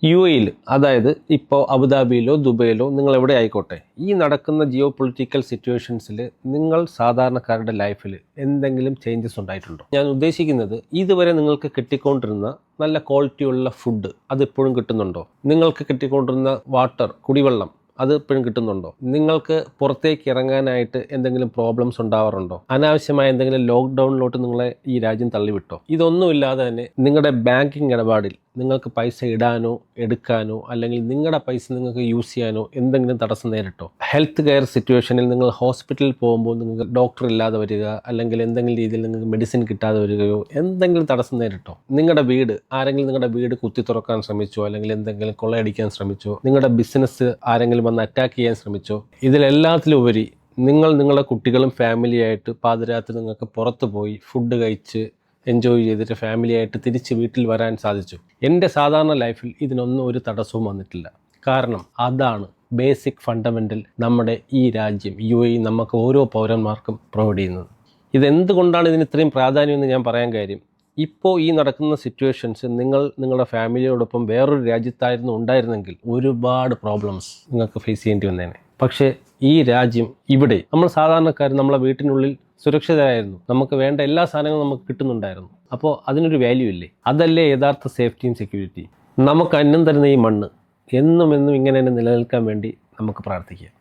U എയിൽ, അതായത് ഇപ്പോൾ അബുദാബിയിലോ ദുബൈയിലോ നിങ്ങൾ എവിടെ ആയിക്കോട്ടെ, ഈ നടക്കുന്ന ജിയോ പൊളിറ്റിക്കൽ സിറ്റുവേഷൻസിൽ നിങ്ങൾ സാധാരണക്കാരുടെ ലൈഫിൽ എന്തെങ്കിലും ചേഞ്ചസ് ഉണ്ടായിട്ടുണ്ടോ? ഞാൻ ഉദ്ദേശിക്കുന്നത്, ഇതുവരെ നിങ്ങൾക്ക് കിട്ടിക്കൊണ്ടിരുന്ന നല്ല ക്വാളിറ്റിയുള്ള ഫുഡ് അതിപ്പോഴും കിട്ടുന്നുണ്ടോ? നിങ്ങൾക്ക് കിട്ടിക്കൊണ്ടിരുന്ന വാട്ടർ, കുടിവെള്ളം, അത് ഇപ്പോഴും കിട്ടുന്നുണ്ടോ? നിങ്ങൾക്ക് പുറത്തേക്ക് ഇറങ്ങാനായിട്ട് എന്തെങ്കിലും പ്രോബ്ലംസ് ഉണ്ടാവാറുണ്ടോ? അനാവശ്യമായ എന്തെങ്കിലും ലോക്ക്ഡൗണിലോട്ട് നിങ്ങളെ ഈ രാജ്യം തള്ളിവിട്ടോ? ഇതൊന്നുമില്ലാതെ തന്നെ നിങ്ങളുടെ ബാങ്കിങ് ഇടപാടിൽ നിങ്ങൾക്ക് പൈസ ഇടാനോ എടുക്കാനോ അല്ലെങ്കിൽ നിങ്ങളുടെ പൈസ നിങ്ങൾക്ക് യൂസ് ചെയ്യാനോ എന്തെങ്കിലും തടസ്സം നേരിട്ടോ? ഹെൽത്ത് കെയർ സിറ്റുവേഷനിൽ നിങ്ങൾ ഹോസ്പിറ്റലിൽ പോകുമ്പോൾ നിങ്ങൾക്ക് ഡോക്ടർ ഇല്ലാതെ വരിക, അല്ലെങ്കിൽ എന്തെങ്കിലും രീതിയിൽ നിങ്ങൾക്ക് മെഡിസിൻ കിട്ടാതെ വരികയോ എന്തെങ്കിലും തടസ്സം നേരിട്ടോ? ആരെങ്കിലും നിങ്ങളുടെ വീട് കുത്തി തുറക്കാൻ ശ്രമിച്ചോ, അല്ലെങ്കിൽ എന്തെങ്കിലും കൊള്ളയടിക്കാൻ ശ്രമിച്ചോ? നിങ്ങളുടെ ബിസിനസ് ആരെങ്കിലും വന്ന് അറ്റാക്ക് ചെയ്യാൻ ശ്രമിച്ചോ? ഇതിലെല്ലാത്തിലുപരി നിങ്ങളുടെ കുട്ടികളും ഫാമിലിയായിട്ട് പാതിരാത്രി നിങ്ങൾക്ക് പുറത്ത് പോയി ഫുഡ് കഴിച്ച് എൻജോയ് ചെയ്തിട്ട് ഫാമിലിയായിട്ട് തിരിച്ച് വീട്ടിൽ വരാൻ സാധിച്ചു. എൻ്റെ സാധാരണ ലൈഫിൽ ഇതിനൊന്നും ഒരു തടസ്സവും വന്നിട്ടില്ല. കാരണം അതാണ് ബേസിക് ഫണ്ടമെൻ്റൽ നമ്മുടെ ഈ രാജ്യം UAE നമുക്ക് ഓരോ പൗരന്മാർക്കും പ്രൊവൈഡ് ചെയ്യുന്നത്. ഇതെന്തുകൊണ്ടാണ് ഇതിന് ഇത്രയും പ്രാധാന്യം എന്ന് ഞാൻ പറയാൻ കാര്യം, ഇപ്പോൾ ഈ നടക്കുന്ന സിറ്റുവേഷൻസ് നിങ്ങളുടെ ഫാമിലിയോടൊപ്പം വേറൊരു രാജ്യത്തായിരുന്നു ഉണ്ടായിരുന്നെങ്കിൽ ഒരുപാട് പ്രോബ്ലംസ് നിങ്ങൾക്ക് ഫേസ് ചെയ്യേണ്ടി വന്നേനെ. പക്ഷേ ഈ രാജ്യം, ഇവിടെ നമ്മൾ സാധാരണക്കാർ നമ്മളെ വീട്ടിനുള്ളിൽ സുരക്ഷിതരായിരുന്നു. നമുക്ക് വേണ്ട എല്ലാ സാധനങ്ങളും നമുക്ക് കിട്ടുന്നുണ്ടായിരുന്നു. അപ്പോൾ അതിനൊരു വാല്യൂ ഇല്ലേ? അതല്ലേ യഥാർത്ഥ സേഫ്റ്റിയും സെക്യൂരിറ്റി? നമുക്ക് അന്നം തരുന്ന ഈ മണ്ണ് എന്നും ഇങ്ങനെ തന്നെ നിലനിൽക്കാൻ വേണ്ടി നമുക്ക് പ്രാർത്ഥിക്കാം.